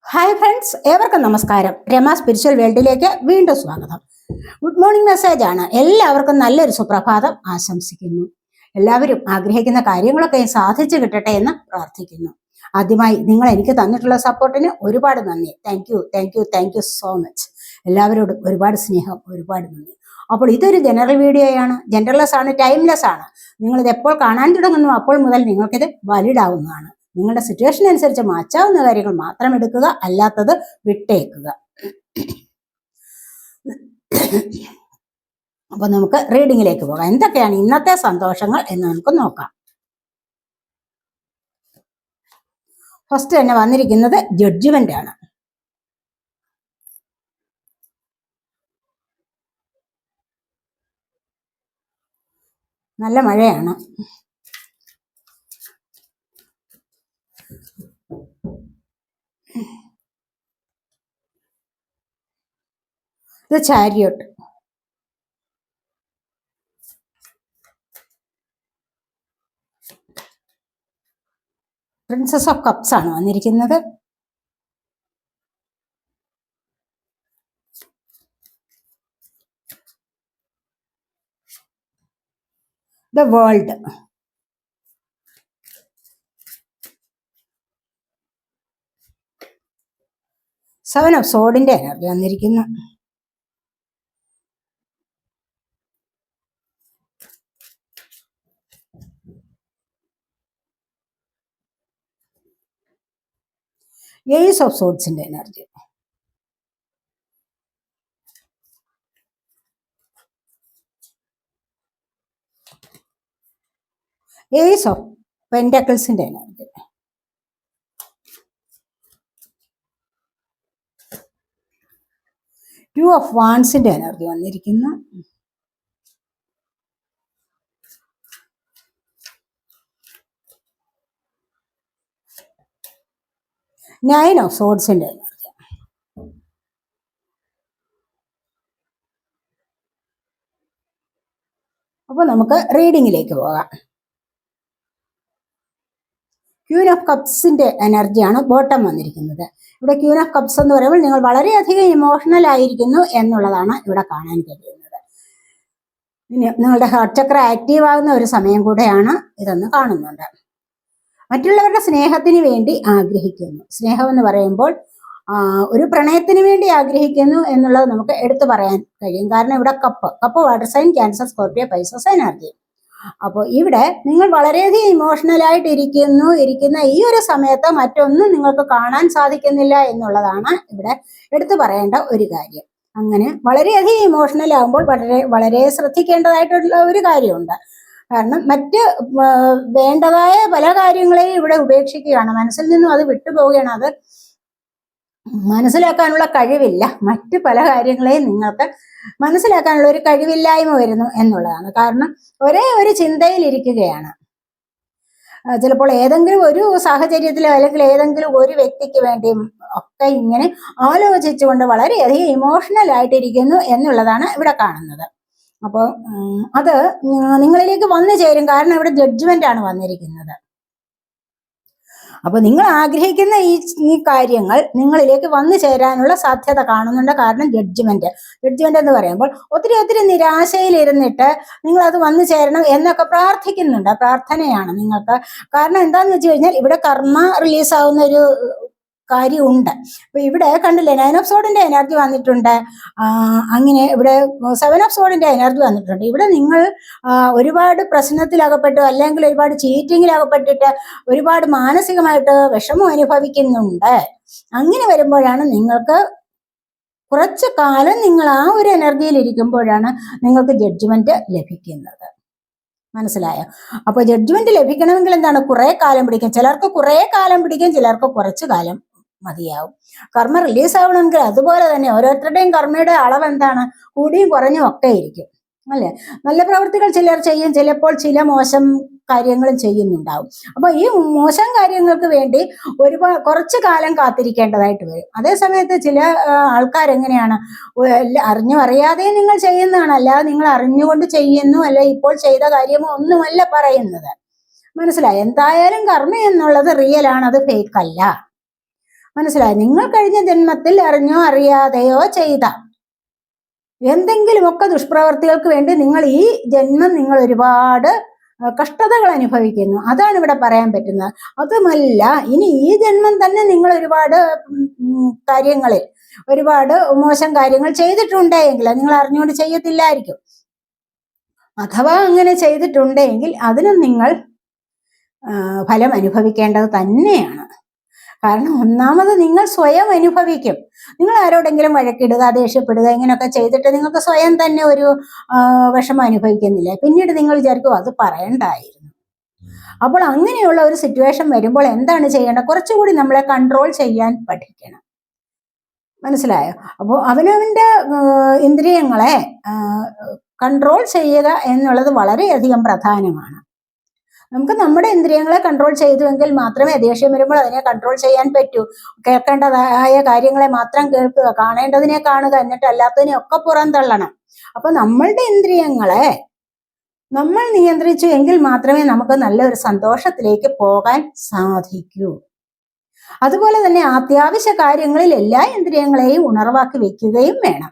Hi friends, ഏവർക്കും നമസ്കാരം. Rama spiritual വേൾഡിലേക്ക് വീണ്ടും സ്വാഗതം. ഗുഡ് മോർണിംഗ് മെസ്സേജ് ആണ്. എല്ലാവർക്കും നല്ലൊരു സുപ്രഭാതം ആശംസിക്കുന്നു. എല്ലാവരും ആഗ്രഹിക്കുന്ന കാര്യങ്ങളൊക്കെ സാധിച്ചു കിട്ടട്ടെ എന്ന് പ്രാർത്ഥിക്കുന്നു. ആദ്യമായി നിങ്ങൾ എനിക്ക് തന്നിട്ടുള്ള സപ്പോർട്ടിന് ഒരുപാട് നന്ദി. Thank you so much. എല്ലാവരോടും ഒരുപാട് സ്നേഹം, ഒരുപാട് നന്ദി. അപ്പോൾ ഇതൊരു ജനറൽ വീഡിയോയാണ്, ജെൻഡർലെസ് ആണ്, ടൈംലെസ് ആണ്. നിങ്ങളിത് എപ്പോൾ കാണാൻ തുടങ്ങുന്നു അപ്പോൾ മുതൽ നിങ്ങൾക്കിത് വാലിഡ് ആവുന്നതാണ്. നിങ്ങളുടെ സിറ്റുവേഷൻ അനുസരിച്ച് മാറ്റാവുന്ന കാര്യങ്ങൾ മാത്രം എടുക്കുക, അല്ലാത്തത് വിട്ടേക്കുക. അപ്പൊ നമുക്ക് റീഡിങ്ങിലേക്ക് പോകാം. എന്തൊക്കെയാണ് ഇന്നത്തെ സന്തോഷങ്ങൾ എന്ന് നമുക്ക് നോക്കാം. ഫസ്റ്റ് തന്നെ വന്നിരിക്കുന്നത് ജഡ്ജ്മെന്റ് ആണ്. നല്ല മഴയാണ്. ഇത് ചാരിയോട്ട്. പ്രിൻസസ് ഓഫ് കപ്സ് ആണ് വന്നിരിക്കുന്നത്. The world. സെവൻ ഓഫ് സോഡിന്റെ എനർജി വന്നിരിക്കുന്നു. ഏസ് ഓഫ് സോഡ്സിന്റെ എനർജി. ഏസ് ഓഫ് പെന്റക്കിൾസിന്റെ എനർജി. ടു ഓഫ് വാൻസിന്റെ എനർജി വന്നിരിക്കുന്നു. നയൻ ഓഫ് സോഡ്സിന്റെ എനർജി. അപ്പൊ നമുക്ക് റീഡിങ്ങിലേക്ക് പോകാം. ക്യൂൻ ഓഫ് കപ്സിന്റെ എനർജിയാണ് ബോട്ടം വന്നിരിക്കുന്നത്. ഇവിടെ ക്യൂൻ ഓഫ് കപ്സ് എന്ന് പറയുമ്പോൾ നിങ്ങൾ വളരെയധികം ഇമോഷണൽ ആയിരിക്കുന്നു എന്നുള്ളതാണ് ഇവിടെ കാണാൻ കഴിയുന്നത്. പിന്നെ നിങ്ങളുടെ ഹാർട്ട് ചക്ര ആക്റ്റീവ് ആകുന്ന ഒരു സമയം കൂടെയാണ് ഇതെന്ന് കാണുന്നുണ്ട്. മറ്റുള്ളവരുടെ സ്നേഹത്തിന് വേണ്ടി ആഗ്രഹിക്കുന്നു. സ്നേഹം എന്ന് പറയുമ്പോൾ ഒരു പ്രണയത്തിന് വേണ്ടി ആഗ്രഹിക്കുന്നു എന്നുള്ളത് നമുക്ക് എടുത്തു പറയാൻ കഴിയും. കാരണം ഇവിടെ cup water sign, Cancer, Scorpio, Pisces energy. അപ്പോൾ ഇവിടെ നിങ്ങൾ വളരെയധികം ഇമോഷണലായിട്ട് ഇരിക്കുന്ന ഈ ഒരു സമയത്ത് മറ്റൊന്നും നിങ്ങൾക്ക് കാണാൻ സാധിക്കുന്നില്ല എന്നുള്ളതാണ് ഇവിടെ എടുത്തു പറയേണ്ട ഒരു കാര്യം. അങ്ങനെ വളരെയധികം ഇമോഷണൽ ആകുമ്പോൾ വളരെ ശ്രദ്ധിക്കേണ്ടതായിട്ടുള്ള ഒരു കാര്യമുണ്ട്. കാരണം മറ്റ് വേണ്ടതായ പല കാര്യങ്ങളെയും ഇവിടെ ഉപേക്ഷിക്കുകയാണ്, മനസ്സിൽ നിന്നും അത് വിട്ടുപോവുകയാണ്. അത് മനസ്സിലാക്കാനുള്ള കഴിവില്ല. മറ്റ് പല കാര്യങ്ങളെയും നിങ്ങൾക്ക് മനസ്സിലാക്കാനുള്ള ഒരു കഴിവില്ലായ്മ വരുന്നു എന്നുള്ളതാണ്. കാരണം ഒരേ ഒരു ചിന്തയിലിരിക്കുകയാണ്. ചിലപ്പോൾ ഏതെങ്കിലും ഒരു സാഹചര്യത്തിലോ അല്ലെങ്കിൽ ഏതെങ്കിലും ഒരു വ്യക്തിക്ക് വേണ്ടിയും ഒക്കെ ഇങ്ങനെ ആലോചിച്ചുകൊണ്ട് വളരെയധികം ഇമോഷണൽ ആയിട്ടിരിക്കുന്നു എന്നുള്ളതാണ് ഇവിടെ കാണുന്നത്. അപ്പോൾ അത് നിങ്ങളിലേക്ക് വന്നു ചേരും. കാരണം ഇവിടെ ജഡ്ജ്മെന്റ് ആണ് വന്നിരിക്കുന്നത്. അപ്പൊ നിങ്ങൾ ആഗ്രഹിക്കുന്ന ഈ കാര്യങ്ങൾ നിങ്ങളിലേക്ക് വന്നു ചേരാനുള്ള സാധ്യത കാണുന്നുണ്ട്. കാരണം ജഡ്ജ്മെന്റ് എന്ന് പറയുമ്പോൾ ഒത്തിരി നിരാശയിലിരുന്നിട്ട് നിങ്ങൾ അത് വന്നു ചേരണം എന്നൊക്കെ പ്രാർത്ഥിക്കുന്നുണ്ട്. പ്രാർത്ഥനയാണ് നിങ്ങൾക്ക്. കാരണം എന്താന്ന് വെച്ച് കഴിഞ്ഞാൽ ഇവിടെ കർമ്മ റിലീസാവുന്ന ഒരു കാര്യമുണ്ട്. അപ്പൊ ഇവിടെ കണ്ടില്ലേ, നയൻ ഓഫ് സോഡിന്റെ എനർജി വന്നിട്ടുണ്ട്. അങ്ങനെ ഇവിടെ സെവൻ ഓഫ് സോഡിന്റെ എനർജി വന്നിട്ടുണ്ട്. ഇവിടെ നിങ്ങൾ ഒരുപാട് പ്രശ്നത്തിലകപ്പെട്ടു അല്ലെങ്കിൽ ഒരുപാട് ചീറ്റിങ്ങിലകപ്പെട്ടിട്ട് ഒരുപാട് മാനസികമായിട്ട് വിഷമം അനുഭവിക്കുന്നുണ്ട്. അങ്ങനെ വരുമ്പോഴാണ് നിങ്ങൾക്ക് കുറച്ചു കാലം നിങ്ങൾ ആ ഒരു എനർജിയിൽ ഇരിക്കുമ്പോഴാണ് നിങ്ങൾക്ക് ജഡ്ജ്മെന്റ് ലഭിക്കുന്നത്. മനസ്സിലായോ? അപ്പൊ ജഡ്ജ്മെന്റ് ലഭിക്കണമെങ്കിൽ എന്താണ്, കുറെ കാലം പിടിക്കും. ചിലർക്ക് കുറെ കാലം പിടിക്കും, ചിലർക്ക് കുറച്ചു കാലം മതിയാവും. കർമ്മ റിലീസ് ആവണമെങ്കിൽ അതുപോലെ തന്നെ ഓരോരുത്തരുടെയും കർമ്മയുടെ അളവ് എന്താണ്, കൂടിയും കുറഞ്ഞും ഒക്കെ ഇരിക്കും അല്ലെ. നല്ല പ്രവൃത്തികൾ ചിലർ ചെയ്യും, ചിലപ്പോൾ ചില മോശം കാര്യങ്ങളും ചെയ്യുന്നുണ്ടാവും. അപ്പൊ ഈ മോശം കാര്യങ്ങൾക്ക് വേണ്ടി കുറച്ചു കാലം കാത്തിരിക്കേണ്ടതായിട്ട് വരും. അതേ സമയത്ത് ചില ആൾക്കാരെങ്ങനെയാണ്, അറിയാതെ നിങ്ങൾ ചെയ്യുന്നതാണ്, അല്ലാതെ നിങ്ങൾ അറിഞ്ഞുകൊണ്ട് ചെയ്യുന്നു അല്ല ഇപ്പോൾ ചെയ്ത കാര്യമോ ഒന്നുമല്ല പറയുന്നത്. മനസ്സിലായി? എന്തായാലും കർമ്മ എന്നുള്ളത് റിയൽ ആണ്, അത് ഫേക്ക് അല്ല. മനസ്സിലായി? നിങ്ങൾ കഴിഞ്ഞ ജന്മത്തിൽ അറിഞ്ഞോ അറിയാതെയോ ചെയ്ത എന്തെങ്കിലുമൊക്കെ ദുഷ്പ്രവർത്തികൾക്ക് വേണ്ടി ഈ ജന്മം നിങ്ങൾ ഒരുപാട് കഷ്ടതകൾ അനുഭവിക്കുന്നു. അതാണ് ഇവിടെ പറയാൻ പറ്റുന്നത്. അതുമല്ല, ഇനി ഈ ജന്മം തന്നെ നിങ്ങൾ ഒരുപാട് കാര്യങ്ങളിൽ ഒരുപാട് മോശം കാര്യങ്ങൾ ചെയ്തിട്ടുണ്ടെങ്കിൽ നിങ്ങൾ അറിഞ്ഞുകൊണ്ട് ചെയ്യത്തില്ലായിരിക്കും. അഥവാ അങ്ങനെ ചെയ്തിട്ടുണ്ടെങ്കിൽ അതിനും നിങ്ങൾ ഫലം അനുഭവിക്കേണ്ടത് തന്നെയാണ്. കാരണം ഒന്നാമത് നിങ്ങൾ സ്വയം അനുഭവിക്കും. നിങ്ങൾ ആരോടെങ്കിലും വഴക്കിടുക, ദേഷ്യപ്പെടുക, ഇങ്ങനെയൊക്കെ ചെയ്തിട്ട് നിങ്ങൾക്ക് സ്വയം തന്നെ ഒരു വിഷമം അനുഭവിക്കുന്നില്ല. പിന്നീട് നിങ്ങൾ വിചാരിക്കും അത് പറയണ്ടായിരുന്നു. അപ്പോൾ അങ്ങനെയുള്ള ഒരു സിറ്റുവേഷൻ വരുമ്പോൾ എന്താണ് ചെയ്യേണ്ടത്? കുറച്ചുകൂടി നമ്മളെ കൺട്രോൾ ചെയ്യാൻ പഠിക്കണം. മനസ്സിലായോ? അപ്പോൾ അവനവന്റെ ഇന്ദ്രിയങ്ങളെ കൺട്രോൾ ചെയ്യുക എന്നുള്ളത് വളരെയധികം പ്രധാനമാണ്. നമുക്ക് നമ്മുടെ ഇന്ദ്രിയങ്ങളെ കൺട്രോൾ ചെയ്തുവെങ്കിൽ മാത്രമേ ദേഷ്യം വരുമ്പോൾ അതിനെ കൺട്രോൾ ചെയ്യാൻ പറ്റൂ. കേൾക്കേണ്ടതായ കാര്യങ്ങളെ മാത്രം കേൾക്കുക, കാണേണ്ടതിനെ കാണുക, എന്നിട്ട് അല്ലാത്തതിനെ ഒക്കെ പുറന്തള്ളണം. അപ്പൊ നമ്മളുടെ ഇന്ദ്രിയങ്ങളെ നമ്മൾ നിയന്ത്രിച്ചു എങ്കിൽ മാത്രമേ നമുക്ക് നല്ലൊരു സന്തോഷത്തിലേക്ക് പോകാൻ സാധിക്കൂ. അതുപോലെ തന്നെ അത്യാവശ്യ കാര്യങ്ങളിൽ എല്ലാ ഇന്ദ്രിയങ്ങളെയും ഉണർവാക്കി വെക്കുകയും വേണം.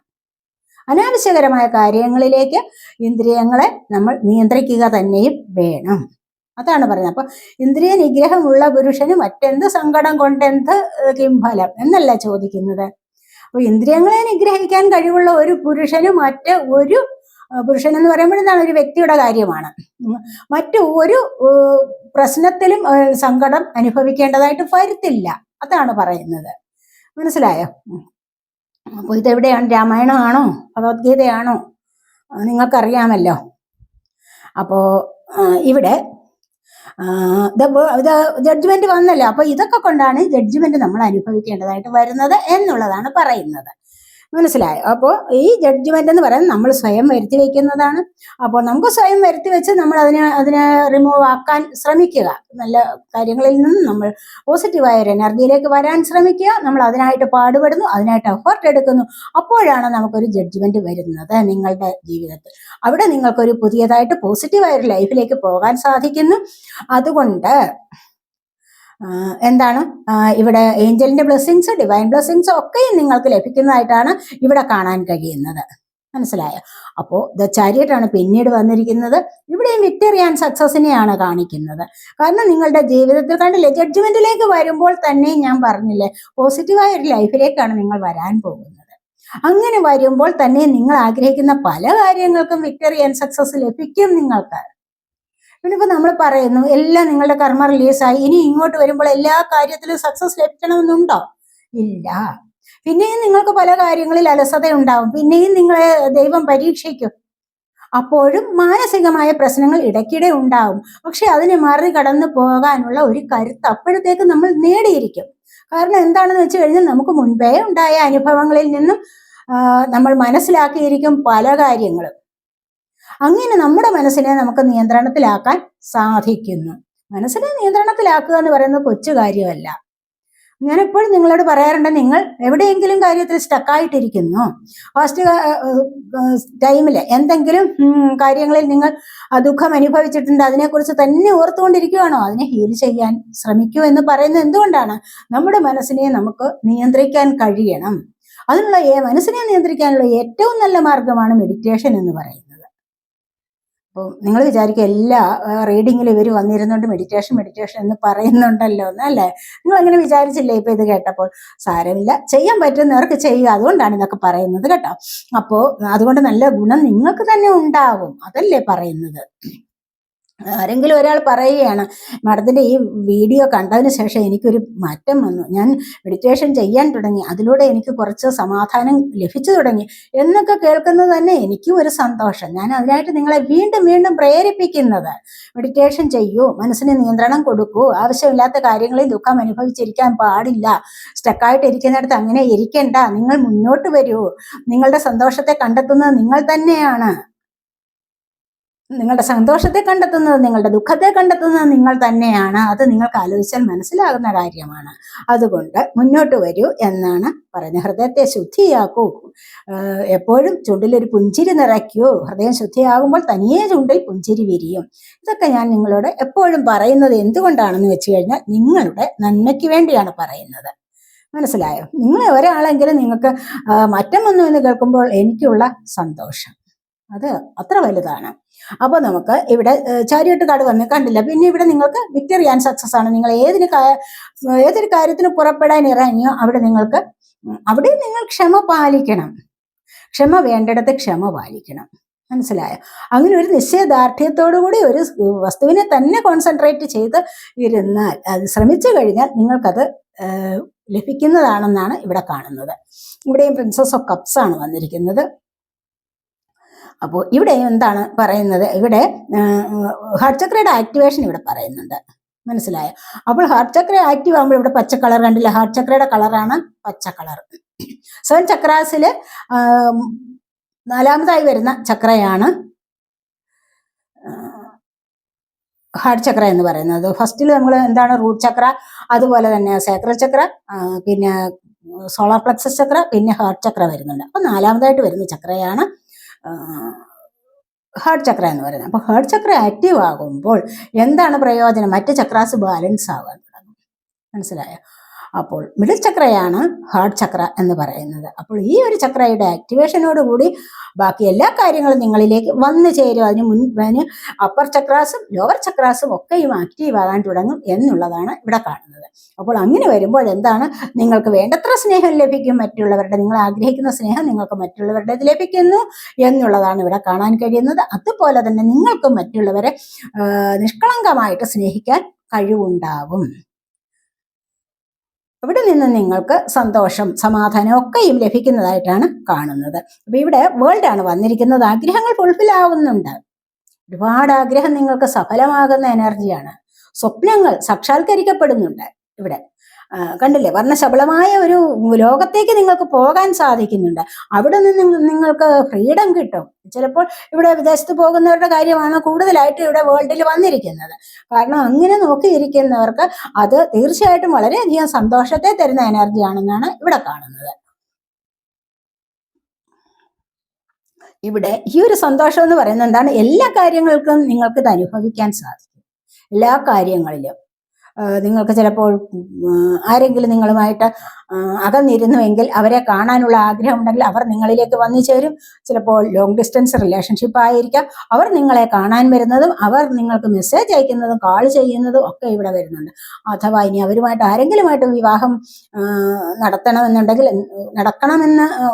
അനാവശ്യകരമായ കാര്യങ്ങളിലേക്ക് ഇന്ദ്രിയങ്ങളെ നമ്മൾ നിയന്ത്രിക്കുക തന്നെയും വേണം. അതാണ് പറയുന്നത്. അപ്പൊ ഇന്ദ്രിയ നിഗ്രഹമുള്ള പുരുഷന് മറ്റെന്ത് സങ്കടം കൊണ്ടെന്ത് കിംഫലം എന്നല്ല ചോദിക്കുന്നത്. അപ്പൊ ഇന്ദ്രിയങ്ങളെ നിഗ്രഹിക്കാൻ കഴിവുള്ള ഒരു പുരുഷന് പുരുഷൻ എന്ന് പറയുമ്പോൾ എന്താണ്? ഒരു വ്യക്തിയുടെ കാര്യമാണ്. മറ്റു ഒരു പ്രശ്നത്തിലും സങ്കടം അനുഭവിക്കേണ്ടതായിട്ട് വരത്തില്ല. അതാണ് പറയുന്നത്. മനസ്സിലായോ? അപ്പൊ ഇതെവിടെയാണ്? രാമായണമാണോ ഭഗവത്ഗീതയാണോ? നിങ്ങൾക്കറിയാമല്ലോ. അപ്പോ ഇവിടെ ജഡ്ജ്മെന്റ് വന്നല്ലോ. അപ്പൊ ഇതൊക്കെ കൊണ്ടാണ് ജഡ്ജ്മെന്റ് നമ്മൾ അനുഭവിക്കേണ്ടതായിട്ട് വരുന്നത് എന്നുള്ളതാണ് പറയുന്നത്. മനസ്സിലായോ? അപ്പോൾ ഈ ജഡ്ജ്മെന്റ് എന്ന് പറയുന്നത് നമ്മൾ സ്വയം വരുത്തി വെക്കുന്നതാണ്. അപ്പോൾ നമുക്ക് സ്വയം വരുത്തി വെച്ച് നമ്മൾ അതിനെ റിമൂവ് ആക്കാൻ ശ്രമിക്കുക. നല്ല കാര്യങ്ങളിൽ നിന്ന് നമ്മൾ പോസിറ്റീവായ ഒരു എനർജിയിലേക്ക് വരാൻ ശ്രമിക്കുക. നമ്മൾ അതിനായിട്ട് പാടുപെടുന്നു, അതിനായിട്ട് എഫേർട്ട് എടുക്കുന്നു. അപ്പോഴാണ് നമുക്കൊരു ജഡ്ജ്മെന്റ് വരുന്നത് നിങ്ങളുടെ ജീവിതത്തിൽ. അവിടെ നിങ്ങൾക്കൊരു പുതിയതായിട്ട് പോസിറ്റീവായ ഒരു ലൈഫിലേക്ക് പോകാൻ സാധിക്കുന്നു. അതുകൊണ്ട് എന്താണ് ഇവിടെ ഏഞ്ചലിന്റെ ബ്ലെസ്സിങ്സ്, ഡിവൈൻ ബ്ലെസ്സിങ്സ് ഒക്കെയും നിങ്ങൾക്ക് ലഭിക്കുന്നതായിട്ടാണ് ഇവിടെ കാണാൻ കഴിയുന്നത്. മനസ്സിലായോ? അപ്പോൾ ദ ചാരിയറ്റ് ആണ് പിന്നീട് വന്നിരിക്കുന്നത്. ഇവിടെയും വിക്ടറി ആൻഡ് സക്സസിനെയാണ് കാണിക്കുന്നത്. കാരണം നിങ്ങളുടെ ജീവിതത്തിൽ കണ്ടില്ലേ, ജഡ്ജ്മെന്റിലേക്ക് വരുമ്പോൾ തന്നെ ഞാൻ പറഞ്ഞില്ലേ, പോസിറ്റീവായ ഒരു ലൈഫിലേക്കാണ് നിങ്ങൾ വരാൻ പോകുന്നത്. അങ്ങനെ വരുമ്പോൾ തന്നെ നിങ്ങൾ ആഗ്രഹിക്കുന്ന പല കാര്യങ്ങൾക്കും വിക്ടറി ആൻഡ് സക്സസ് ലഭിക്കും നിങ്ങൾക്ക്. പിന്നിപ്പോ നമ്മൾ പറയുന്നു എല്ലാം നിങ്ങളുടെ കർമ്മ റിലീസായി, ഇനി ഇങ്ങോട്ട് വരുമ്പോൾ എല്ലാ കാര്യത്തിലും സക്സസ് ലഭിക്കണമെന്നുണ്ടോ? ഇല്ല. പിന്നെയും നിങ്ങൾക്ക് പല കാര്യങ്ങളിൽ അലസത ഉണ്ടാവും. പിന്നെയും നിങ്ങളെ ദൈവം പരീക്ഷിക്കും. അപ്പോഴും മാനസികമായ പ്രശ്നങ്ങൾ ഇടയ്ക്കിടെ ഉണ്ടാവും. പക്ഷെ അതിനെ മറികടന്ന് പോകാനുള്ള ഒരു കരുത്ത് അപ്പോഴത്തേക്ക് നമ്മൾ നേടിയിരിക്കും. കാരണം എന്താണെന്ന് വെച്ച് കഴിഞ്ഞാൽ നമുക്ക് മുൻപേ ഉണ്ടായ അനുഭവങ്ങളിൽ നിന്നും നമ്മൾ മനസ്സിലാക്കിയിരിക്കും പല കാര്യങ്ങളും. അങ്ങനെ നമ്മുടെ മനസ്സിനെ നമുക്ക് നിയന്ത്രണത്തിലാക്കാൻ സാധിക്കുന്നു. മനസ്സിനെ നിയന്ത്രണത്തിലാക്കുക എന്ന് പറയുന്നത് കൊച്ചു കാര്യമല്ല. ഞാൻ എപ്പോഴും നിങ്ങളോട് പറയാറുണ്ട്, നിങ്ങൾ എവിടെയെങ്കിലും കാര്യത്തിൽ സ്റ്റക്കായിട്ടിരിക്കുന്നു, ഫസ്റ്റ് ടൈമിൽ എന്തെങ്കിലും കാര്യങ്ങളിൽ നിങ്ങൾ ദുഃഖം അനുഭവിച്ചിട്ടുണ്ട്, അതിനെക്കുറിച്ച് തന്നെ ഓർത്തുകൊണ്ടിരിക്കുകയാണോ? അതിനെ ഹീൽ ചെയ്യാൻ ശ്രമിക്കൂ എന്ന് പറയുന്നത് എന്തുകൊണ്ടാണ്? നമ്മുടെ മനസ്സിനെ നമുക്ക് നിയന്ത്രിക്കാൻ കഴിയണം. അതിനുള്ള മനസ്സിനെ നിയന്ത്രിക്കാനുള്ള ഏറ്റവും നല്ല മാർഗമാണ് മെഡിറ്റേഷൻ എന്ന് പറയുന്നത്. അപ്പോൾ നിങ്ങൾ വിചാരിക്കുക എല്ലാ റീഡിങ്ങിൽ ഇവർ വന്നിരുന്നുകൊണ്ട് മെഡിറ്റേഷൻ എന്ന് പറയുന്നുണ്ടല്ലോ എന്നല്ലേ? നിങ്ങൾ അങ്ങനെ വിചാരിച്ചില്ലേ ഇപ്പൊ ഇത് കേട്ടപ്പോൾ? സാരമില്ല, ചെയ്യാൻ പറ്റുന്നവർക്ക് ചെയ്യുക. അതുകൊണ്ടാണ് ഇതൊക്കെ പറയുന്നത് കേട്ടോ. അപ്പോൾ അതുകൊണ്ട് നല്ല ഗുണം നിങ്ങൾക്ക് തന്നെ ഉണ്ടാകും, അതല്ലേ പറയുന്നത്. ആരെങ്കിലും ഒരാൾ പറയുകയാണ്, മാഡത്തിന്റെ ഈ വീഡിയോ കണ്ടതിന് ശേഷം എനിക്കൊരു മാറ്റം വന്നു, ഞാൻ മെഡിറ്റേഷൻ ചെയ്യാൻ തുടങ്ങി, അതിലൂടെ എനിക്ക് കുറച്ച് സമാധാനം ലഭിച്ചു തുടങ്ങി എന്നൊക്കെ കേൾക്കുന്നത് തന്നെ എനിക്കും ഒരു സന്തോഷം. ഞാൻ അതിനായിട്ട് നിങ്ങളെ വീണ്ടും വീണ്ടും പ്രേരിപ്പിക്കുന്നത്, മെഡിറ്റേഷൻ ചെയ്യൂ, മനസ്സിന് നിയന്ത്രണം കൊടുക്കൂ, ആവശ്യമില്ലാത്ത കാര്യങ്ങളിൽ ദുഃഖം അനുഭവിച്ചിരിക്കാൻ പാടില്ല, സ്റ്റക്കായിട്ട് ഇരിക്കുന്നിടത്ത് അങ്ങനെ ഇരിക്കണ്ട, നിങ്ങൾ മുന്നോട്ട് വരൂ, നിങ്ങളുടെ സന്തോഷത്തെ കണ്ടെത്തുന്നത് നിങ്ങൾ തന്നെയാണ്. നിങ്ങളുടെ സന്തോഷത്തെ കണ്ടെത്തുന്നത്, നിങ്ങളുടെ ദുഃഖത്തെ കണ്ടെത്തുന്നത് നിങ്ങൾ തന്നെയാണ്. അത് നിങ്ങൾക്ക് ആലോചിച്ചാൽ മനസ്സിലാകുന്ന കാര്യമാണ്. അതുകൊണ്ട് മുന്നോട്ട് വരൂ എന്നാണ് പറയുന്നത്. ഹൃദയത്തെ ശുദ്ധിയാക്കൂ, എപ്പോഴും ചുണ്ടിലൊരു പുഞ്ചിരി നിറയ്ക്കൂ. ഹൃദയം ശുദ്ധിയാകുമ്പോൾ തനിയെ ചുണ്ടിൽ പുഞ്ചിരി വിരിയും. ഇതൊക്കെ ഞാൻ നിങ്ങളോട് എപ്പോഴും പറയുന്നത് എന്തുകൊണ്ടാണെന്ന് വെച്ച് കഴിഞ്ഞാൽ നിങ്ങളുടെ നന്മയ്ക്ക് വേണ്ടിയാണ് പറയുന്നത്. മനസ്സിലായോ? നിങ്ങൾ ഒരാളെങ്കിലും നിങ്ങൾക്ക് മറ്റം വന്നു എന്ന് കേൾക്കുമ്പോൾ എനിക്കുള്ള സന്തോഷം അത് അത്ര വലുതാണ്. അപ്പൊ നമുക്ക് ഇവിടെ ചാരിയട്ട് കാർഡ് വന്ന് കണ്ടില്ല. പിന്നെ ഇവിടെ നിങ്ങൾക്ക് വിക്ടറി ആൻഡ് സക്സസ് ആണ്. നിങ്ങൾ ഏതൊരു കാര്യത്തിന് പുറപ്പെടാൻ ഇറങ്ങിയോ അവിടെ നിങ്ങൾ ക്ഷമ പാലിക്കണം. ക്ഷമ വേണ്ടിടത്ത് ക്ഷമ പാലിക്കണം. മനസ്സിലായോ? അങ്ങനെ ഒരു നിശ്ചയദാർഢ്യത്തോടുകൂടി ഒരു വസ്തുവിനെ തന്നെ കോൺസെൻട്രേറ്റ് ചെയ്ത് ഇരുന്നാൽ, അത് ശ്രമിച്ചു കഴിഞ്ഞാൽ നിങ്ങൾക്കത് ലഭിക്കുന്നതാണെന്നാണ് ഇവിടെ കാണുന്നത്. ഇവിടെയും പ്രിൻസസ് ഓഫ് കപ്സ് ആണ് വന്നിരിക്കുന്നത്. അപ്പോൾ ഇവിടെ എന്താണ് പറയുന്നത്? ഇവിടെ ഹാർട്ട് ചക്രയുടെ ആക്ടിവേഷൻ ഇവിടെ പറയുന്നുണ്ട്. മനസ്സിലായോ? അപ്പോൾ ഹാർട്ട് ചക്ര ആക്റ്റീവ് ആകുമ്പോൾ ഇവിടെ പച്ച കളർ കണ്ടില്ല, ഹാർട്ട് ചക്രയുടെ കളറാണ് പച്ച കളർ. 7 ചക്രാസില് 4ാമതായി വരുന്ന ചക്രയാണ് ഹാർട്ട് ചക്ര എന്ന് പറയുന്നത്. ഫസ്റ്റിൽ നമ്മൾ എന്താണ് റൂട്ട് ചക്ര, അതുപോലെ തന്നെ സേക്രൽ ചക്ര, പിന്നെ സോളാർ പ്ലക്സസ് ചക്ര, പിന്നെ ഹാർട്ട് ചക്ര വരുന്നുണ്ട്. അപ്പൊ 4ാമതായിട്ട് വരുന്ന ചക്രയാണ് ഹാർട്ട് ചക്ര എന്ന് പറയുന്നത്. അപ്പൊ ഹാർട്ട് ചക്ര ആക്റ്റീവ് ആകുമ്പോൾ എന്താണ് പ്രയോജനം? മറ്റ് ചക്രാസ് ബാലൻസ് ആവാൻ തുടങ്ങും. മനസ്സിലായോ? അപ്പോൾ മിഡിൽ ചക്രയാണ് ഹാർട്ട് ചക്ര എന്ന് പറയുന്നത്. അപ്പോൾ ഈ ഒരു ചക്രയുടെ ആക്ടിവേഷനോടുകൂടി ബാക്കി എല്ലാ കാര്യങ്ങളും നിങ്ങളിലേക്ക് വന്നു ചേരും. അതിന് അപ്പർ ചക്രാസും ലോവർ ചക്രാസും ഒക്കെയും ആക്റ്റീവ് ആകാൻ തുടങ്ങും എന്നുള്ളതാണ് ഇവിടെ കാണുന്നത്. അപ്പോൾ അങ്ങനെ വരുമ്പോൾ എന്താണ്? നിങ്ങൾക്ക് വേണ്ടത്ര സ്നേഹം ലഭിക്കും. നിങ്ങൾ ആഗ്രഹിക്കുന്ന സ്നേഹം നിങ്ങൾക്ക് മറ്റുള്ളവരുടെ ലഭിക്കുന്നു എന്നുള്ളതാണ് ഇവിടെ കാണാൻ കഴിയുന്നത്. അതുപോലെ തന്നെ നിങ്ങൾക്ക് മറ്റുള്ളവരെ നിഷ്കളങ്കമായിട്ട് സ്നേഹിക്കാൻ കഴിവുണ്ടാവും. ഇവിടെ നിന്ന് നിങ്ങൾക്ക് സന്തോഷം, സമാധാനം ഒക്കെയും ലഭിക്കുന്നതായിട്ടാണ് കാണുന്നത്. അപ്പൊ ഇവിടെ വേൾഡാണ് വന്നിരിക്കുന്നത്. ആഗ്രഹങ്ങൾ ഫുൾഫിൽ ആവുന്നുണ്ട്. ഒരുപാട് ആഗ്രഹം നിങ്ങൾക്ക് സഫലമാകുന്ന എനർജിയാണ്. സ്വപ്നങ്ങൾ സാക്ഷാത്കരിക്കപ്പെടുന്നുണ്ട്. ഇവിടെ കണ്ടില്ലേ? വർണ്ണശബളമായ ഒരു ലോകത്തേക്ക് നിങ്ങൾക്ക് പോകാൻ സാധിക്കുന്നുണ്ട്. അവിടെ നിന്ന് നിങ്ങൾക്ക് ഫ്രീഡം കിട്ടും. ചിലപ്പോൾ ഇവിടെ വിദേശത്ത് പോകുന്നവരുടെ കാര്യമാണ് കൂടുതലായിട്ട് ഇവിടെ വേൾഡിൽ വന്നിരിക്കുന്നത്. കാരണം അങ്ങനെ നോക്കിയിരിക്കുന്നവർക്ക് അത് തീർച്ചയായിട്ടും വളരെയധികം സന്തോഷത്തെ തരുന്ന എനർജിയാണെന്നാണ് ഇവിടെ കാണുന്നത്. ഇവിടെ ഈ ഒരു സന്തോഷം എന്ന് പറയുന്നത് എന്താണ്? എല്ലാ കാര്യങ്ങൾക്കും നിങ്ങൾക്ക് ഇത് അനുഭവിക്കാൻ സാധിക്കും. എല്ലാ കാര്യങ്ങളിലും നിങ്ങൾക്ക് ചിലപ്പോൾ ആരെങ്കിലും നിങ്ങളുമായിട്ട് അകന്നിരുന്നുവെങ്കിൽ അവരെ കാണാനുള്ള ആഗ്രഹം ഉണ്ടെങ്കിൽ അവർ നിങ്ങളിലേക്ക് വന്നു ചേരും. ചിലപ്പോൾ ലോങ് ഡിസ്റ്റൻസ് റിലേഷൻഷിപ്പ് ആയിരിക്കാം. അവർ നിങ്ങളെ കാണാൻ വരുന്നതും അവർ നിങ്ങൾക്ക് മെസ്സേജ് അയക്കുന്നതും കാൾ ചെയ്യുന്നതും ഒക്കെ ഇവിടെ വരുന്നുണ്ട്. അഥവാ ഇനി അവരുമായിട്ട് ആരെങ്കിലുമായിട്ട് വിവാഹം നടക്കണമെന്ന്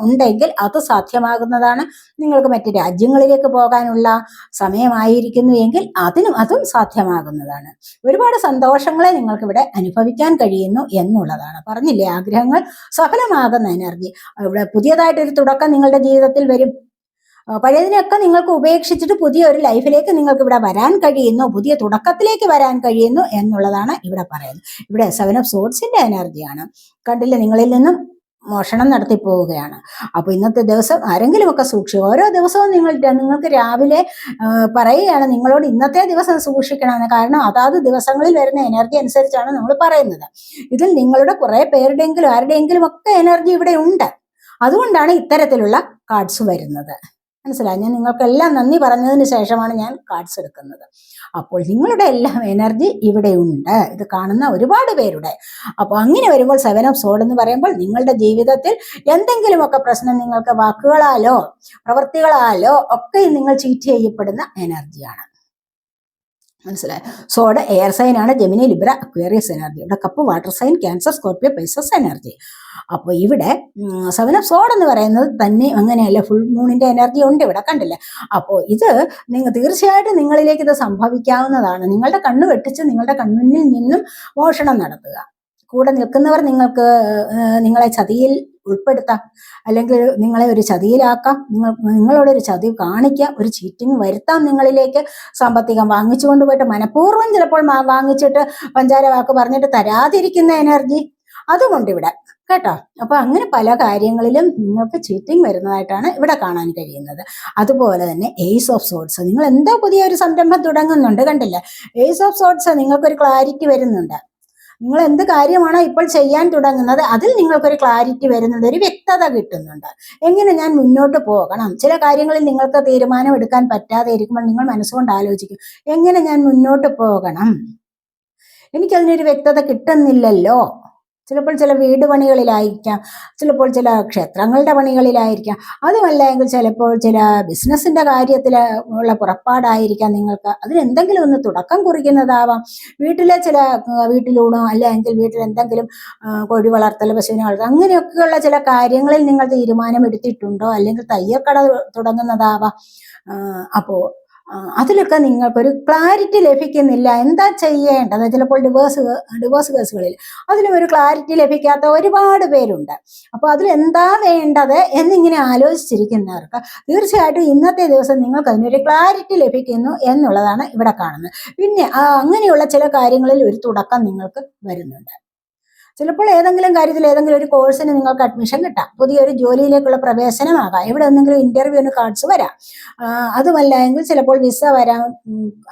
ഉണ്ടെങ്കിൽ അത് സാധ്യമാകുന്നതാണ്. നിങ്ങൾക്ക് മറ്റ് രാജ്യങ്ങളിലേക്ക് പോകാനുള്ള സമയമായിരിക്കുന്നു എങ്കിൽ അതും സാധ്യമാകുന്നതാണ്. ഒരുപാട് സന്തോഷങ്ങളെ നിങ്ങൾക്ക് ഇവിടെ അനുഭവിക്കാൻ കഴിയുന്നു എന്നുള്ളതാണ്. പറഞ്ഞില്ലേ, ആഗ്രഹങ്ങൾ സഫലമാകുന്ന എനർജി. ഇവിടെ പുതിയതായിട്ടൊരു തുടക്കം നിങ്ങളുടെ ജീവിതത്തിൽ വരും. പഴയതിനൊക്കെ നിങ്ങൾക്ക് ഉപേക്ഷിച്ചിട്ട് പുതിയ ഒരു ലൈഫിലേക്ക് നിങ്ങൾക്ക് ഇവിടെ വരാൻ കഴിയുന്നു, പുതിയ തുടക്കത്തിലേക്ക് വരാൻ കഴിയുന്നു എന്നുള്ളതാണ് ഇവിടെ പറയുന്നത്. ഇവിടെ 7 ഓഫ് സോർഡ്സിന്റെ എനർജിയാണ്. കണ്ടില്ലേ, നിങ്ങളിൽ നിന്നും മോഷണം നടത്തി പോവുകയാണ്. അപ്പൊ ഇന്നത്തെ ദിവസം ആരെങ്കിലുമൊക്കെ സൂക്ഷിക്കുക. ഓരോ ദിവസവും നിങ്ങൾക്ക് രാവിലെ പറയുകയാണ് നിങ്ങളോട് ഇന്നത്തെ ദിവസം സൂക്ഷിക്കണമെന്ന്. കാരണം അതാത് ദിവസങ്ങളിൽ വരുന്ന എനർജി അനുസരിച്ചാണ് നമ്മൾ പറയുന്നത്. ഇതിൽ നിങ്ങളുടെ കുറെ പേരുടെയെങ്കിലും ആരുടെയെങ്കിലും ഒക്കെ എനർജി ഇവിടെ ഉണ്ട്. അതുകൊണ്ടാണ് ഇത്തരത്തിലുള്ള കാർഡ്സ് വരുന്നത്. മനസ്സിലായി? ഞാൻ നിങ്ങൾക്കെല്ലാം നന്ദി പറഞ്ഞതിന് ശേഷമാണ് ഞാൻ കാർഡ്സ് എടുക്കുന്നത്. അപ്പോൾ നിങ്ങളുടെ എല്ലാം എനർജി ഇവിടെ ഉണ്ട്. ഇത് കാണുന്ന ഒരുപാട് പേരുടെ. അപ്പോൾ അങ്ങനെ വരുമ്പോൾ 7 ഓഫ് സോർഡ് എന്ന് പറയുമ്പോൾ നിങ്ങളുടെ ജീവിതത്തിൽ എന്തെങ്കിലുമൊക്കെ പ്രശ്നം നിങ്ങൾക്ക് വാക്കുകളാലോ പ്രവൃത്തികളാലോ ഒക്കെ നിങ്ങൾ ചീറ്റ് ചെയ്യപ്പെടുന്ന എനർജിയാണ്. മനസ്സിലായി? സോഡ് എയർ സൈൻ ആണ്, ജെമിനി, ലിബ്ര, അക്വേറിയസ് എനർജി. ഇവിടെ cup water sign, Cancer, Scorpio, Pisces energy. അപ്പോൾ ഇവിടെ 7 ഓഫ് സോഡ് എന്ന് പറയുന്നത് തന്നെ അങ്ങനെയല്ല, ഫുൾ മൂണിന്റെ എനർജി ഉണ്ട് ഇവിടെ, കണ്ടില്ലേ? അപ്പോൾ ഇത് തീർച്ചയായിട്ടും നിങ്ങളിലേക്ക് ഇത് സംഭവിക്കാവുന്നതാണ്. നിങ്ങളുടെ കണ്ണ് വെട്ടിച്ച് നിങ്ങളുടെ കണ്ണിൽ നിന്നും മോഷണം നടത്തുക. കൂടെ നിൽക്കുന്നവർ നിങ്ങളെ ചതിയിൽ ഉൾപ്പെടുത്താം, അല്ലെങ്കിൽ നിങ്ങളെ ഒരു ചതിയിലാക്കാം, നിങ്ങളോടൊരു ചതി കാണിക്കാം, ഒരു ചീറ്റിംഗ് വരുത്താം നിങ്ങളിലേക്ക്. സാമ്പത്തികം വാങ്ങിച്ചു കൊണ്ടുപോയിട്ട് മനഃപൂർവ്വം ചിലപ്പോൾ വാങ്ങിച്ചിട്ട് പഞ്ചാര വാക്ക് പറഞ്ഞിട്ട് തരാതിരിക്കുന്ന എനർജി അതുകൊണ്ട് ഇവിടെ, കേട്ടോ. അപ്പൊ അങ്ങനെ പല കാര്യങ്ങളിലും നിങ്ങൾക്ക് ചീറ്റിംഗ് വരുന്നതായിട്ടാണ് ഇവിടെ കാണാൻ കഴിയുന്നത്. അതുപോലെ തന്നെ ഏസ് ഓഫ് സോർഡ്സ്, നിങ്ങൾ എന്തോ പുതിയൊരു സംരംഭം തുടങ്ങുന്നുണ്ട്, കണ്ടില്ല? ഏസ് ഓഫ് സോർഡ്സ് നിങ്ങൾക്കൊരു ക്ലാരിറ്റി വരുന്നുണ്ട്. നിങ്ങൾ എന്ത് കാര്യമാണോ ഇപ്പോൾ ചെയ്യാൻ തുടങ്ങുന്നത് അതിൽ നിങ്ങൾക്കൊരു ക്ലാരിറ്റി വരുന്നുണ്ട്, ഒരു വ്യക്തത കിട്ടുന്നുണ്ട്. എങ്ങനെ ഞാൻ മുന്നോട്ട് പോകണം? ചില കാര്യങ്ങളിൽ നിങ്ങൾക്ക് തീരുമാനം എടുക്കാൻ പറ്റാതെ ഇരിക്കുമ്പോൾ നിങ്ങൾ മനസ്സുകൊണ്ട് ആലോചിക്കും, എങ്ങനെ ഞാൻ മുന്നോട്ട് പോകണം? എനിക്കതിനൊരു വ്യക്തത കിട്ടുന്നില്ലല്ലോ. ചിലപ്പോൾ ചില വീട് പണികളിലായിരിക്കാം, ചിലപ്പോൾ ചില ക്ഷേത്രങ്ങളുടെ പണികളിലായിരിക്കാം, അതുമല്ല എങ്കിൽ ചിലപ്പോൾ ചില ബിസിനസ്സിന്റെ കാര്യത്തിൽ ഉള്ള പുറപ്പാടായിരിക്കാം. നിങ്ങൾക്ക് അതിനെന്തെങ്കിലും ഒന്ന് തുടക്കം കുറിക്കുന്നതാവാം. വീട്ടിലെ ചില വീട്ടിലൂണോ അല്ലെങ്കിൽ വീട്ടിൽ എന്തെങ്കിലും കോഴി വളർത്തൽ, പശുവിനെ വളർത്തൽ, അങ്ങനെയൊക്കെയുള്ള ചില കാര്യങ്ങളിൽ നിങ്ങൾ തീരുമാനമെടുത്തിട്ടുണ്ടോ, അല്ലെങ്കിൽ തയ്യൽക്കട തുടങ്ങുന്നതാവാം. അപ്പോൾ അതിലൊക്കെ നിങ്ങൾക്കൊരു ക്ലാരിറ്റി ലഭിക്കുന്നില്ല, എന്താ ചെയ്യേണ്ടത്. ചിലപ്പോൾ ഡിവോഴ്സ് കേസുകളിൽ അതിലും ഒരു ക്ലാരിറ്റി ലഭിക്കാത്ത ഒരുപാട് പേരുണ്ട്. അപ്പോൾ അതിലെന്താ വേണ്ടത് എന്നിങ്ങനെ ആലോചിച്ചിരിക്കുന്നവർക്ക് തീർച്ചയായിട്ടും ഇന്നത്തെ ദിവസം നിങ്ങൾക്ക് അതിനൊരു ക്ലാരിറ്റി ലഭിക്കുന്നു എന്നുള്ളതാണ് ഇവിടെ കാണുന്നത്. പിന്നെ അങ്ങനെയുള്ള ചില കാര്യങ്ങളിൽ ഒരു തുടക്കം നിങ്ങൾക്ക് വരുന്നുണ്ട്. ചിലപ്പോൾ ഏതെങ്കിലും കാര്യത്തിൽ ഏതെങ്കിലും ഒരു കോഴ്സിന് നിങ്ങൾക്ക് അഡ്മിഷൻ കിട്ടാം, പുതിയൊരു ജോലിയിലേക്കുള്ള പ്രവേശനമാകാം, എവിടെ എന്തെങ്കിലും ഇന്റർവ്യൂവിന് കാർഡ്സ് വരാം, അതുമല്ല എങ്കിൽ ചിലപ്പോൾ വിസ വരാം,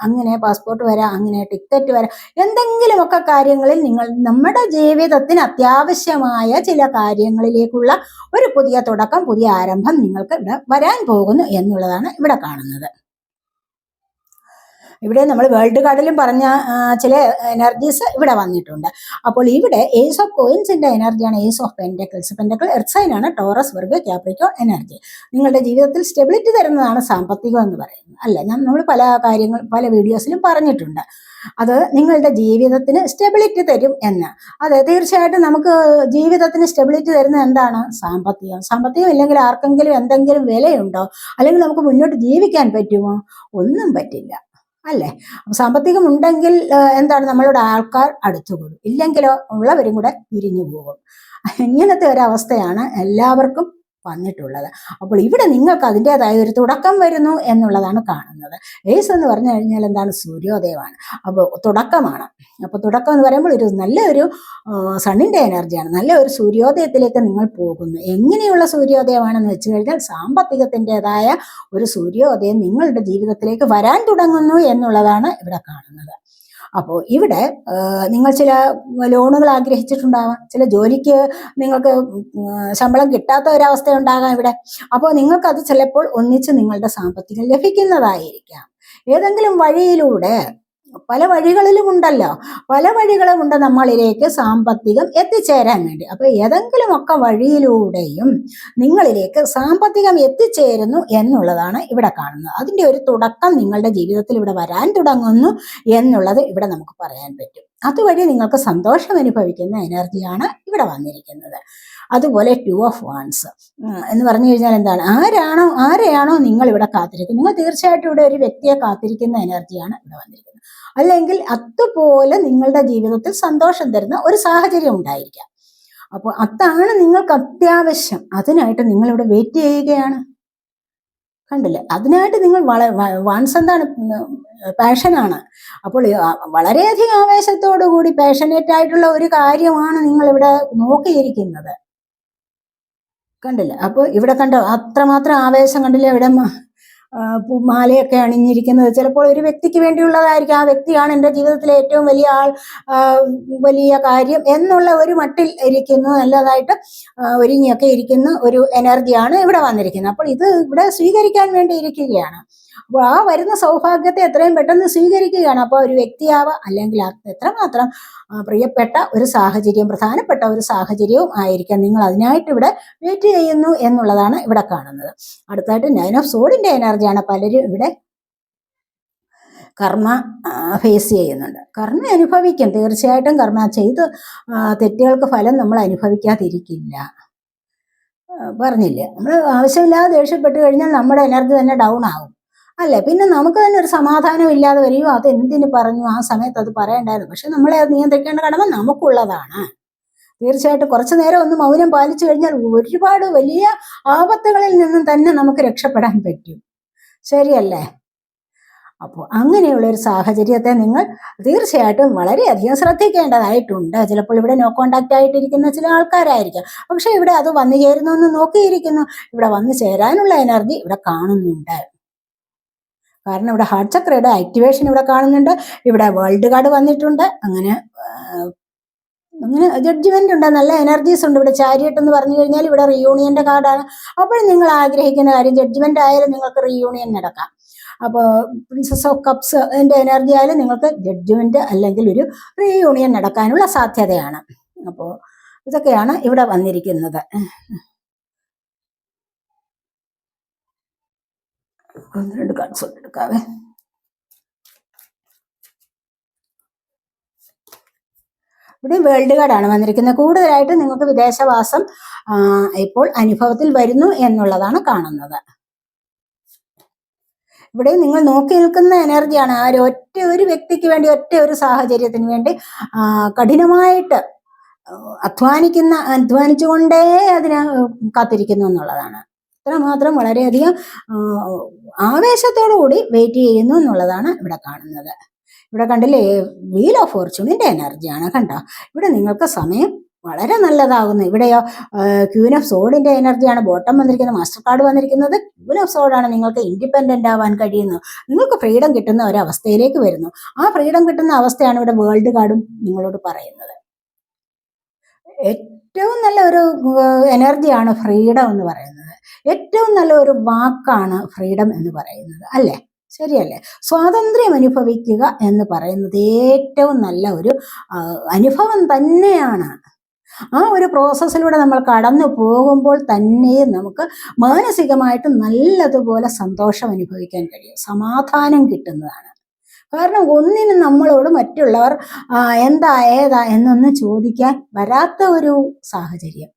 അങ്ങനെ പാസ്പോർട്ട് വരാം, അങ്ങനെ ടിക്കറ്റ് വരാം. എന്തെങ്കിലുമൊക്കെ കാര്യങ്ങളിൽ നമ്മുടെ ജീവിതത്തിന് അത്യാവശ്യമായ ചില കാര്യങ്ങളിലേക്കുള്ള ഒരു പുതിയ തുടക്കം, പുതിയ ആരംഭം നിങ്ങൾക്ക് ഇവിടെ വരാൻ പോകുന്നു എന്നുള്ളതാണ് ഇവിടെ കാണുന്നത്. ഇവിടെ നമ്മൾ വേൾഡ് കാർഡിലും പറഞ്ഞ ചില എനർജീസ് ഇവിടെ വന്നിട്ടുണ്ട്. അപ്പോൾ ഇവിടെ ഏസ് ഓഫ് കോയിൻസിന്റെ എനർജിയാണ് ace of pentacles. Pentacle earth sign ആണ്, ടോറസ്, വെർഗോ, ക്യാപ്രിക്കോൺ എനർജി. നിങ്ങളുടെ ജീവിതത്തിൽ സ്റ്റെബിലിറ്റി തരുന്നതാണ് സാമ്പത്തികം എന്ന് പറയുന്നത്. അല്ല, നമ്മൾ പല വീഡിയോസിലും പറഞ്ഞിട്ടുണ്ട്, അത് നിങ്ങളുടെ ജീവിതത്തിന് സ്റ്റെബിലിറ്റി തരും എന്ന്. അതെ, തീർച്ചയായിട്ടും നമുക്ക് ജീവിതത്തിന് സ്റ്റെബിലിറ്റി തരുന്നത് എന്താണ്? സാമ്പത്തികം ഇല്ലെങ്കിൽ ആർക്കെങ്കിലും എന്തെങ്കിലും വിലയുണ്ടോ? അല്ലെങ്കിൽ നമുക്ക് മുന്നോട്ട് ജീവിക്കാൻ പറ്റുമോ? ഒന്നും പറ്റില്ല, അല്ലേ? സാമ്പത്തികം ഉണ്ടെങ്കിൽ എന്താണ്, നമ്മളോട് ആൾക്കാർ അടുത്തുകൂടും, ഇല്ലെങ്കിലോ ഉള്ളവരും കൂടെ പിരിഞ്ഞു പോകും. ഇങ്ങനത്തെ ഒരവസ്ഥയാണ് എല്ലാവർക്കും വന്നിട്ടുള്ളത്. അപ്പോൾ ഇവിടെ നിങ്ങൾക്ക് അതിൻ്റെതായ ഒരു തുടക്കം വരുന്നു എന്നുള്ളതാണ് കാണുന്നത്. ഏസ് എന്ന് പറഞ്ഞു കഴിഞ്ഞാൽ എന്താണ്? സൂര്യോദയമാണ്. അപ്പോൾ തുടക്കമാണ്. അപ്പോൾ തുടക്കം എന്ന് പറയുമ്പോൾ നല്ലൊരു സണ്ണിന്റെ എനർജിയാണ്, നല്ല ഒരു സൂര്യോദയത്തിലേക്ക് നിങ്ങൾ പോകുന്നു. എങ്ങനെയുള്ള സൂര്യോദയമാണെന്ന് വെച്ച് കഴിഞ്ഞാൽ സാമ്പത്തികത്തിൻ്റെതായ ഒരു സൂര്യോദയം നിങ്ങളുടെ ജീവിതത്തിലേക്ക് വരാൻ തുടങ്ങുന്നു എന്നുള്ളതാണ് ഇവിടെ കാണുന്നത്. അപ്പോൾ ഇവിടെ നിങ്ങൾ ചില ലോണുകൾ ആഗ്രഹിച്ചിട്ടുണ്ടാവാം, ചില ജോലിക്ക് നിങ്ങൾക്ക് ശമ്പളം കിട്ടാത്ത ഒരവസ്ഥ ഉണ്ടാകാം ഇവിടെ. അപ്പോൾ നിങ്ങൾക്കത് ചിലപ്പോൾ ഒന്നിച്ച് നിങ്ങളുടെ സാമ്പത്തികം ലഭിക്കുന്നതായിരിക്കാം. ഏതെങ്കിലും വഴിയിലൂടെ, പല വഴികളിലും ഉണ്ട് നമ്മളിലേക്ക് സാമ്പത്തികം എത്തിച്ചേരാൻ വേണ്ടി. അപ്പൊ ഏതെങ്കിലുമൊക്കെ വഴിയിലൂടെയും നിങ്ങളിലേക്ക് സാമ്പത്തികം എത്തിച്ചേരുന്നു എന്നുള്ളതാണ് ഇവിടെ കാണുന്നത്. അതിന്റെ ഒരു തുടക്കം നിങ്ങളുടെ ജീവിതത്തിൽ ഇവിടെ വരാൻ തുടങ്ങുന്നു എന്നുള്ളത് ഇവിടെ നമുക്ക് പറയാൻ പറ്റും. അതുവഴി നിങ്ങൾക്ക് സന്തോഷം അനുഭവിക്കുന്ന എനർജിയാണ് ഇവിടെ വന്നിരിക്കുന്നത്. അതുപോലെ 2 of Wands എന്ന് പറഞ്ഞു കഴിഞ്ഞാൽ എന്താണ്? ആരെയാണോ നിങ്ങൾ ഇവിടെ കാത്തിരിക്കുന്നത്, നിങ്ങൾ തീർച്ചയായിട്ടും ഇവിടെ ഒരു വ്യക്തിയെ കാത്തിരിക്കുന്ന എനർജിയാണ് ഇവിടെ വന്നിരിക്കുന്നത്. അല്ലെങ്കിൽ അതുപോലെ നിങ്ങളുടെ ജീവിതത്തിൽ സന്തോഷം തരുന്ന ഒരു സാഹചര്യം ഉണ്ടായിരിക്കാം. അപ്പോൾ അതാണ് നിങ്ങൾക്ക് അത്യാവശ്യം. അതിനായിട്ട് നിങ്ങളിവിടെ വെയിറ്റ് ചെയ്യുകയാണ്. കണ്ടില്ലേ? അതിനായിട്ട് നിങ്ങൾ വാൻസ് എന്താണ്? പാഷനാണ്. അപ്പോൾ വളരെയധികം ആവേശത്തോടു കൂടി പാഷനേറ്റ് ആയിട്ടുള്ള ഒരു കാര്യമാണ് നിങ്ങൾ ഇവിടെ നോക്കിയിരിക്കുന്നത്. കണ്ടില്ല? അപ്പോൾ ഇവിടെ കണ്ടോ, അത്രമാത്രം ആവേശം കണ്ടില്ലേ? ഇവിടെ മാലയൊക്കെ അണിഞ്ഞിരിക്കുന്നത് ചിലപ്പോൾ ഒരു വ്യക്തിക്ക് വേണ്ടിയുള്ളതായിരിക്കും. ആ വ്യക്തിയാണ് എൻ്റെ ജീവിതത്തിലെ ഏറ്റവും വലിയ കാര്യം എന്നുള്ള ഒരു മട്ടിൽ ഇരിക്കുന്നു, നല്ലതായിട്ട് ഒരുങ്ങിയൊക്കെ ഇരിക്കുന്ന ഒരു എനർജിയാണ് ഇവിടെ വന്നിരിക്കുന്നത്. അപ്പോൾ ഇത് ഇവിടെ സ്വീകരിക്കാൻ വേണ്ടി ഇരിക്കുകയാണ്. അപ്പോൾ ആ വരുന്ന സൗഭാഗ്യത്തെ എത്രയും പെട്ടെന്ന് സ്വീകരിക്കുകയാണ്. അപ്പോൾ ഒരു വ്യക്തിയാവാം, അല്ലെങ്കിൽ എത്രമാത്രം പ്രിയപ്പെട്ട ഒരു സാഹചര്യം, പ്രധാനപ്പെട്ട ഒരു സാഹചര്യവും ആയിരിക്കാം. നിങ്ങൾ അതിനായിട്ട് ഇവിടെ വെയിറ്റ് ചെയ്യുന്നു എന്നുള്ളതാണ് ഇവിടെ കാണുന്നത്. അടുത്തായിട്ട് 9 of Swordsന്റെ എനർജിയാണ്. പലരും ഇവിടെ കർമ്മ ഫേസ് ചെയ്യുന്നുണ്ട്. കർമ്മ അനുഭവിക്കും, തീർച്ചയായിട്ടും കർമ്മ ചെയ്ത് തെറ്റുകൾക്ക് ഫലം നമ്മൾ അനുഭവിക്കാതിരിക്കില്ല. പറഞ്ഞില്ലേ, നമ്മൾ ആവശ്യമില്ലാതെ ദേഷ്യപ്പെട്ട് കഴിഞ്ഞാൽ നമ്മുടെ എനർജി തന്നെ ഡൗൺ ആകും, അല്ലെ? പിന്നെ നമുക്ക് തന്നെ ഒരു സമാധാനം ഇല്ലാതെ വരികയോ, അത് എന്തിനു പറഞ്ഞു, ആ സമയത്ത് അത് പറയണ്ടായിരുന്നു. പക്ഷെ നമ്മളെ അത് നിയന്ത്രിക്കേണ്ട കടമ നമുക്കുള്ളതാണ്. തീർച്ചയായിട്ടും കുറച്ചു നേരം ഒന്ന് മൗനം പാലിച്ചു കഴിഞ്ഞാൽ ഒരുപാട് വലിയ ആപത്തുകളിൽ നിന്നും തന്നെ നമുക്ക് രക്ഷപ്പെടാൻ പറ്റും, ശരിയല്ലേ? അപ്പോൾ അങ്ങനെയുള്ള ഒരു സാഹചര്യത്തെ നിങ്ങൾ തീർച്ചയായിട്ടും വളരെയധികം ശ്രദ്ധിക്കേണ്ടതായിട്ടുണ്ട്. ചിലപ്പോൾ ഇവിടെ നോ കോണ്ടാക്ട് ആയിട്ടിരിക്കുന്ന ചില ആൾക്കാരായിരിക്കും, പക്ഷെ ഇവിടെ അത് വന്നു ചേരുന്നു എന്ന് നോക്കിയിരിക്കുന്നു. ഇവിടെ വന്നു ചേരാനുള്ള എനർജി ഇവിടെ കാണുന്നുണ്ട്. കാരണം ഇവിടെ ഹാർട്ട് ചക്രയുടെ ആക്ടിവേഷൻ ഇവിടെ കാണുന്നുണ്ട്. ഇവിടെ വേൾഡ് കാർഡ് വന്നിട്ടുണ്ട്. അങ്ങനെ ജഡ്ജ്മെന്റ് ഉണ്ട്, നല്ല എനർജീസ് ഉണ്ട്. ഇവിടെ ചാരിയറ്റ് എന്ന് പറഞ്ഞു കഴിഞ്ഞാൽ ഇവിടെ റീയൂണിയന്റെ കാർഡാണ്. അപ്പോൾ നിങ്ങൾ ആഗ്രഹിക്കുന്ന കാര്യം ജഡ്ജ്മെന്റ് ആയാലും നിങ്ങൾക്ക് റീയൂണിയൻ നടക്കാം. അപ്പോൾ പ്രിൻസസ് ഓഫ് കപ്സ് എൻ്റെ എനർജി ആയാലും നിങ്ങൾക്ക് ജഡ്ജ്മെന്റ് അല്ലെങ്കിൽ ഒരു റീയൂണിയൻ നടക്കാനുള്ള സാധ്യതയാണ്. അപ്പോൾ ഇതൊക്കെയാണ് ഇവിടെ വന്നിരിക്കുന്നത്. ഒന്ന് രണ്ട് കാർഡ്സ് എടുക്കാവേ. ഇവിടെ വേൾഡ് കാർഡാണ് വന്നിരിക്കുന്നത്. കൂടുതലായിട്ട് നിങ്ങൾക്ക് വിദേശവാസം ഇപ്പോൾ അനുഭവത്തിൽ വരുന്നു എന്നുള്ളതാണ് കാണുന്നത്. ഇവിടെ നിങ്ങൾ നോക്കി നിൽക്കുന്ന എനർജിയാണ്. ആ ഒറ്റ ഒരു വ്യക്തിക്ക് വേണ്ടി, ഒറ്റ ഒരു സാഹചര്യത്തിന് വേണ്ടി കഠിനമായിട്ട് അധ്വാനിച്ചുകൊണ്ടേ അതിനെ കാത്തിരിക്കുന്നു എന്നുള്ളതാണ്. അത്രമാത്രം വളരെയധികം ആവേശത്തോടു കൂടി വെയിറ്റ് ചെയ്യുന്നു എന്നുള്ളതാണ് ഇവിടെ കാണുന്നത്. ഇവിടെ കണ്ടില്ലേ, വീൽ ഓഫ് ഫോർച്യൂണിന്റെ എനർജിയാണ്. കണ്ടോ, ഇവിടെ നിങ്ങൾക്ക് സമയം വളരെ നല്ലതാകുന്നു. ഇവിടെയോ ക്യൂൻ ഓഫ് സോഡിന്റെ എനർജിയാണ് ബോട്ടം വന്നിരിക്കുന്നത്. മാസ്റ്റർ കാർഡ് വന്നിരിക്കുന്നത് ക്യൂൻ ഓഫ് സോഡാണ്. നിങ്ങൾക്ക് ഇൻഡിപെൻഡന്റ് ആവാൻ കഴിയുന്നു, നിങ്ങൾക്ക് ഫ്രീഡം കിട്ടുന്ന ഒരവസ്ഥയിലേക്ക് വരുന്നു. ആ ഫ്രീഡം കിട്ടുന്ന അവസ്ഥയാണ് ഇവിടെ വേൾഡ് കാർഡും നിങ്ങളോട് പറയുന്നത്. ഏറ്റവും നല്ല ഒരു എനർജിയാണ് ഫ്രീഡം എന്ന് പറയുന്നത്. ഏറ്റവും നല്ല ഒരു വാക്കാണ് ഫ്രീഡം എന്ന് പറയുന്നത്, അല്ലേ? ശരിയല്ലേ? സ്വാതന്ത്ര്യം അനുഭവിക്കുക എന്ന് പറയുന്നത് ഏറ്റവും നല്ല ഒരു അനുഭവം തന്നെയാണ്. ആ ഒരു പ്രോസസ്സിലൂടെ നമ്മൾ കടന്നു പോകുമ്പോൾ തന്നെ നമുക്ക് മാനസികമായിട്ട് നല്ലതുപോലെ സന്തോഷം അനുഭവിക്കാൻ കഴിയും, സമാധാനം കിട്ടുന്നതാണ്. കാരണം ഒന്നിനും നമ്മളോട് മറ്റുള്ളവർ എന്താ ഏതാ എന്നൊന്ന് ചോദിക്കാൻ വരാത്ത ഒരു സാഹചര്യം.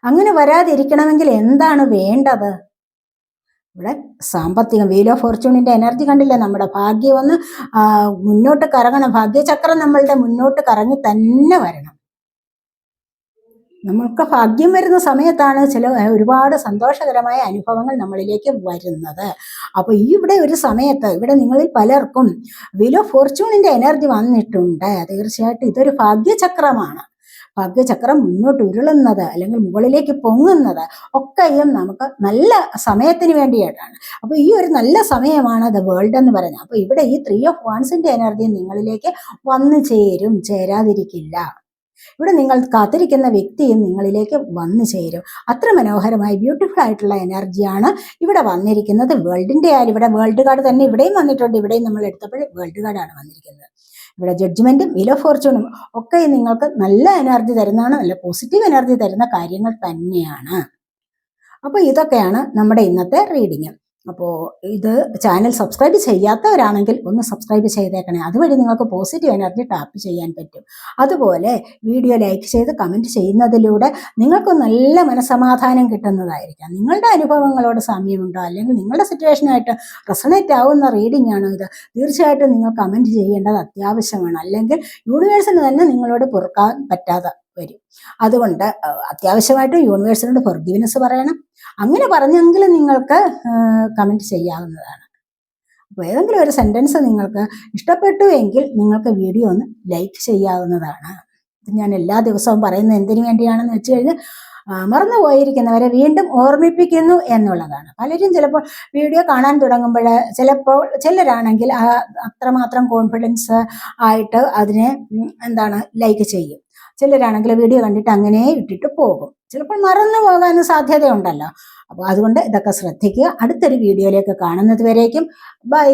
അങ്ങനെ വരാതിരിക്കണമെങ്കിൽ എന്താണ് വേണ്ടത്? ഇവിടെ സാമ്പത്തികം, വീൽ ഓഫ് ഫോർച്യൂണിന്റെ എനർജി കണ്ടില്ലേ? നമ്മുടെ ഭാഗ്യം ഒന്ന് മുന്നോട്ട് കറങ്ങണം. ഭാഗ്യചക്രം നമ്മളുടെ മുന്നോട്ട് കറങ്ങി തന്നെ വരണം. നമ്മൾക്ക് ഭാഗ്യം വരുന്ന സമയത്താണ് ഒരുപാട് സന്തോഷകരമായ അനുഭവങ്ങൾ നമ്മളിലേക്ക് വരുന്നത്. അപ്പൊ ഇവിടെ ഒരു സമയത്ത് ഇവിടെ നിങ്ങളിൽ പലർക്കും വീൽ ഓഫ് ഫോർച്യൂണിന്റെ എനർജി വന്നിട്ടുണ്ട്. തീർച്ചയായിട്ടും ഇതൊരു ഭാഗ്യചക്രമാണ്. ഭാഗ്യചക്രം മുന്നോട്ട് ഉരുളുന്നത് അല്ലെങ്കിൽ മുകളിലേക്ക് പൊങ്ങുന്നത് ഒക്കെയും നമുക്ക് നല്ല സമയത്തിന് വേണ്ടിയിട്ടാണ്. അപ്പൊ ഈ ഒരു നല്ല സമയമാണ് ദ വേൾഡ് എന്ന് പറയുന്നത്. അപ്പൊ ഇവിടെ ഈ 3 ഓഫ് വാൻസിന്റെ എനർജി നിങ്ങളിലേക്ക് വന്നു ചേരും, ചേരാതിരിക്കില്ല. ഇവിടെ നിങ്ങൾ കാത്തിരിക്കുന്ന വ്യക്തിയും നിങ്ങളിലേക്ക് വന്നു ചേരും. അത്ര മനോഹരമായി ബ്യൂട്ടിഫുൾ ആയിട്ടുള്ള എനർജിയാണ് ഇവിടെ വന്നിരിക്കുന്നത്. വേൾഡിന്റെ ആയാലും ഇവിടെ വേൾഡ് കാർഡ് തന്നെ ഇവിടെയും വന്നിട്ടുണ്ട്. ഇവിടെയും നമ്മൾ എടുത്തപ്പോൾ വേൾഡ് കാർഡാണ് വന്നിരിക്കുന്നത്. ഇവിടെ ജഡ്ജ്മെന്റും വീൽ ഓഫ് ഫോർച്യൂണും ഒക്കെ നിങ്ങൾക്ക് നല്ല എനർജി തരുന്നതാണ്, നല്ല പോസിറ്റീവ് എനർജി തരുന്ന കാര്യങ്ങൾ തന്നെയാണ്. അപ്പോൾ ഇതൊക്കെയാണ് നമ്മുടെ ഇന്നത്തെ റീഡിങ്. അപ്പോൾ ഇത് ചാനൽ സബ്സ്ക്രൈബ് ചെയ്യാത്തവരാണെങ്കിൽ ഒന്ന് സബ്സ്ക്രൈബ് ചെയ്തേക്കണേ. അതുവഴി നിങ്ങൾക്ക് പോസിറ്റീവ് എനർജി ടാപ്പ് ചെയ്യാൻ പറ്റും. അതുപോലെ വീഡിയോ ലൈക്ക് ചെയ്ത് കമൻറ്റ് ചെയ്യുന്നതിലൂടെ നിങ്ങൾക്ക് നല്ല മനസ്സമാധാനം കിട്ടുന്നതായിരിക്കാം. നിങ്ങളുടെ അനുഭവങ്ങളോട് സാമ്യമുണ്ടോ അല്ലെങ്കിൽ നിങ്ങളുടെ സിറ്റുവേഷനായിട്ട് റെസണേറ്റ് ആവുന്ന റീഡിംഗ് ആണോ ഇത്, തീർച്ചയായിട്ടും നിങ്ങൾ കമൻറ്റ് ചെയ്യേണ്ടത് അത്യാവശ്യമാണ്. അല്ലെങ്കിൽ യൂണിവേഴ്സിന് തന്നെ നിങ്ങളോട് പൊറുക്കാൻ പറ്റാതെ വരും. അതുകൊണ്ട് അത്യാവശ്യമായിട്ടും യൂണിവേഴ്സിനോട് ഫൊർഗീവ്നെസ് പറയണം. അങ്ങനെ പറഞ്ഞെങ്കിലും നിങ്ങൾക്ക് കമൻറ്റ് ചെയ്യാവുന്നതാണ്. അപ്പോൾ ഏതെങ്കിലും ഒരു സെൻറ്റൻസ് നിങ്ങൾക്ക് ഇഷ്ടപ്പെട്ടു എങ്കിൽ നിങ്ങൾക്ക് വീഡിയോ ഒന്ന് ലൈക്ക് ചെയ്യാവുന്നതാണ്. ഞാൻ എല്ലാ ദിവസവും പറയുന്നത് എന്തിനു വേണ്ടിയാണെന്ന് വെച്ച് കഴിഞ്ഞാൽ മറന്നു പോയിരിക്കുന്നവരെ വീണ്ടും ഓർമ്മിപ്പിക്കുന്നു എന്നുള്ളതാണ്. പലരും ചിലപ്പോൾ വീഡിയോ കാണാൻ തുടങ്ങുമ്പോൾ ചിലപ്പോൾ ചിലരാണെങ്കിൽ അത്രമാത്രം കോൺഫിഡൻസ് ആയിട്ട് അതിനെ ലൈക്ക് ചെയ്യും. ചിലരാണെങ്കിൽ വീഡിയോ കണ്ടിട്ട് അങ്ങനെ ഇട്ടിട്ട് പോകും. ചിലപ്പോൾ മറന്നു പോകാനും സാധ്യതയുണ്ടല്ലോ. അപ്പോൾ അതുകൊണ്ട് ഇതൊക്കെ ശ്രദ്ധിക്കുക. അടുത്തൊരു വീഡിയോയിലേക്ക് കാണുന്നത് വരേക്കും ബൈ.